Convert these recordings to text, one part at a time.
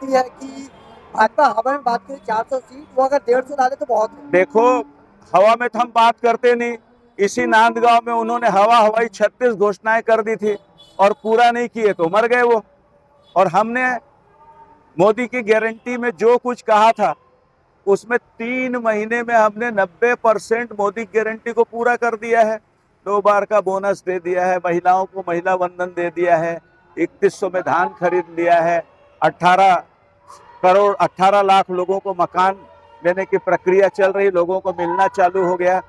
लगती है कि भाजपा हवा में बात करें 400 सीट, वो अगर 150 डाले तो बहुत है। देखो, हवा में तो हम बात करते नहीं। इसी नांदगांव में उन्होंने हवाई 36 घोषणाएं कर दी थी और पूरा नहीं किए तो मर गए वो। और हमने मोदी की गारंटी में जो कुछ कहा था उसमें 3 महीने में हमने 90% मोदी की गारंटी को पूरा कर दिया है। 2 बार का बोनस दे दिया है, महिलाओं को महिला वंदन दे दिया है, 3100 में धान खरीद लिया है, 18 लाख लोगों को मकान देने की प्रक्रिया चल रही, लोगों को मिलना चालू हो गया।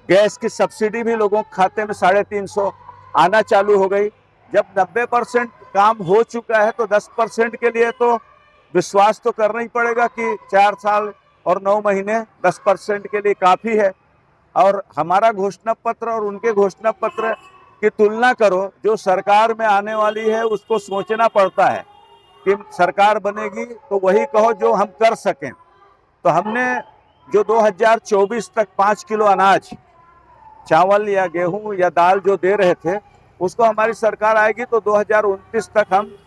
गैस की सब्सिडी भी लोगों के खाते में 350 आना चालू हो गई। जब 90% काम हो चुका है तो 10% के लिए तो विश्वास तो करना ही पड़ेगा कि 4 साल और 9 महीने 10% के लिए काफी है। और हमारा घोषणा पत्र और उनके घोषणा पत्र की तुलना करो, जो सरकार में आने वाली है उसको सोचना पड़ता है कि सरकार बनेगी तो वही कहो जो हम कर सकें। तो हमने जो 2024 तक 5 किलो अनाज, चावल या गेहूं या दाल जो दे रहे थे, उसको हमारी सरकार आएगी तो 2029 तक हम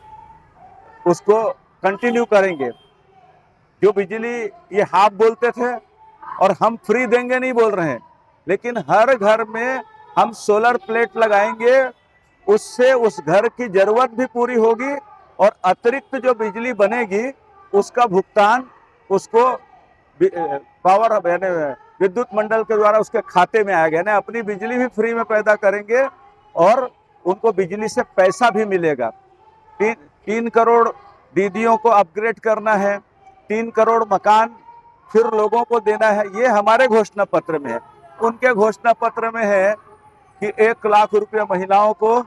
उसको कंटिन्यू करेंगे। जो बिजली ये हाफ बोलते थे और हम फ्री देंगे नहीं बोल रहे हैं, लेकिन हर घर में हम सोलर प्लेट लगाएंगे, उससे उस घर की जरूरत भी पूरी होगी और अतिरिक्त जो बिजली बनेगी उसका भुगतान उसको पावर यानी विद्युत मंडल के द्वारा उसके खाते में आएगा। यानी अपनी बिजली भी फ्री में पैदा करेंगे और उनको बिजली से पैसा भी मिलेगा। 3 करोड़ दीदियों को अपग्रेड करना है, 3 करोड़ मकान फिर लोगों को देना है, ये हमारे घोषणा पत्र में है। उनके घोषणा पत्र में है कि 1 लाख रुपया महिलाओं को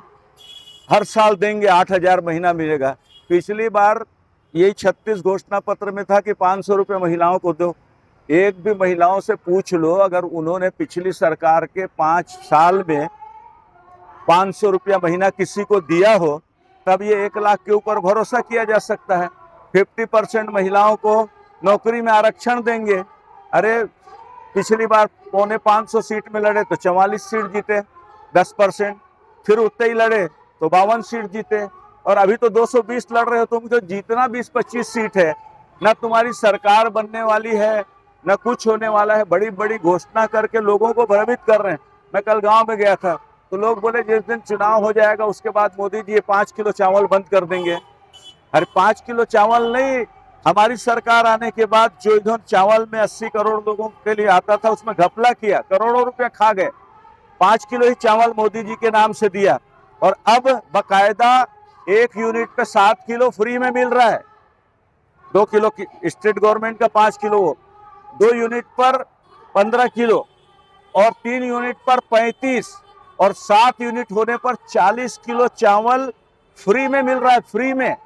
हर साल देंगे, 8,000 महीना मिलेगा। पिछली बार यही 36 घोषणा पत्र में था कि 500 रुपये महिलाओं को दो। एक भी महिलाओं से पूछ लो, अगर उन्होंने पिछली सरकार के 5 साल में 500 रुपया महीना किसी को दिया हो, तब ये 1 लाख के ऊपर भरोसा किया जा सकता है। 50% महिलाओं को नौकरी में आरक्षण देंगे। अरे पिछली बार 450 सीट में लड़े तो 44 सीट जीते, 10%। फिर उतने ही लड़े तो 52 सीट जीते, और अभी तो 220 लड़ रहे हो। तुम जो जीतना 20-25 सीट है, न तुम्हारी सरकार बनने वाली है, न कुछ होने वाला है। बड़ी बड़ी घोषणा करके लोगों को भ्रमित कर रहे हैं। मैं कल गांव में गया था तो लोग बोले जिस दिन चुनाव हो जाएगा उसके बाद मोदी जी ये 5 किलो चावल बंद कर देंगे। अरे 5 किलो चावल नहीं, हमारी सरकार आने के बाद जो इधर चावल में 80 करोड़ लोगों के लिए आता था उसमें घपला किया, करोड़ों रुपया खा गए। 5 किलो ही चावल मोदी जी के नाम से दिया और अब बकायदा 1 यूनिट पे 7 किलो फ्री में मिल रहा है। 2 किलो की स्टेट गवर्नमेंट का 5 किलो, 2 यूनिट पर 15 किलो और 3 यूनिट पर 35 और 7 यूनिट होने पर 40 किलो चावल फ्री में मिल रहा है, फ्री में।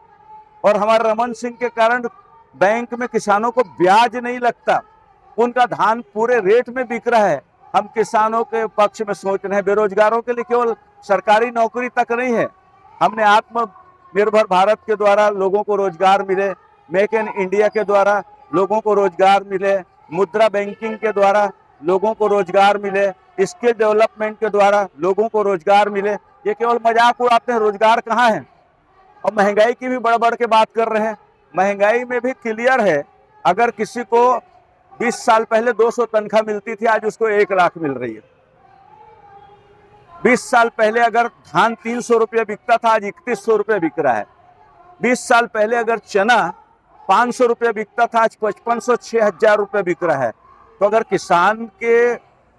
और हमारे रमन सिंह के कारण बैंक में किसानों को ब्याज नहीं लगता, उनका धान पूरे रेट में बिक रहा है। हम किसानों के पक्ष में सोच रहे हैं, बेरोजगारों के लिए केवल सरकारी नौकरी तक नहीं है। हमने आत्मनिर्भर भारत के द्वारा लोगों को रोजगार मिले, मेक इन इंडिया के द्वारा लोगों को रोजगार मिले, मुद्रा बैंकिंग के द्वारा लोगों को रोजगार मिले, स्किल डेवलपमेंट के द्वारा लोगों को रोजगार मिले। ये केवल मजाक उड़ाते हैं, रोजगार कहाँ है। और महंगाई की भी बढ़ बढ़ के बात कर रहे हैं। महंगाई में भी क्लियर है, अगर किसी को 20 साल पहले 200 तनख्वाह मिलती थी, आज उसको 1 लाख मिल रही है। 20 साल पहले अगर धान 300 रुपये बिकता था, आज 3100 रुपये बिक रहा है। 20 साल पहले अगर चना 500 रुपये बिकता था, आज 5500-6000 रुपये बिक रहा है। तो अगर किसान के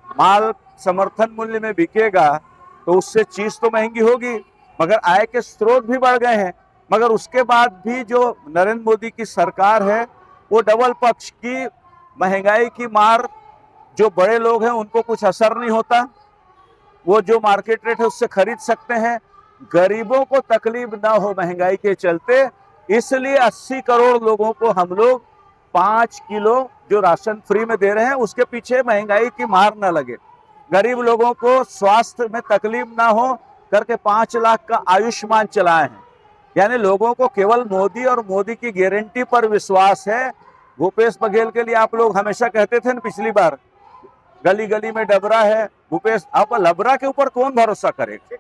माल समर्थन मूल्य में बिकेगा तो उससे चीज तो महंगी होगी, मगर आय के स्रोत भी बढ़ गए हैं। मगर उसके बाद भी जो नरेंद्र मोदी की सरकार है वो डबल पक्ष की महंगाई की मार, जो बड़े लोग हैं उनको कुछ असर नहीं होता, वो जो मार्केट रेट है उससे खरीद सकते हैं। गरीबों को तकलीफ ना हो महंगाई के चलते, इसलिए 80 करोड़ लोगों को हम लोग 5 किलो जो राशन फ्री में दे रहे हैं, उसके पीछे महंगाई की मार ना लगे, गरीब लोगों को स्वास्थ्य में तकलीफ ना हो करके 5 लाख का आयुष्मान चलाए हैं। यानी लोगों को केवल मोदी और मोदी की गारंटी पर विश्वास है। भूपेश बघेल के लिए आप लोग हमेशा कहते थे ना पिछली बार, गली गली में डबरा है भूपेश, अब लबरा के ऊपर कौन भरोसा करेगा।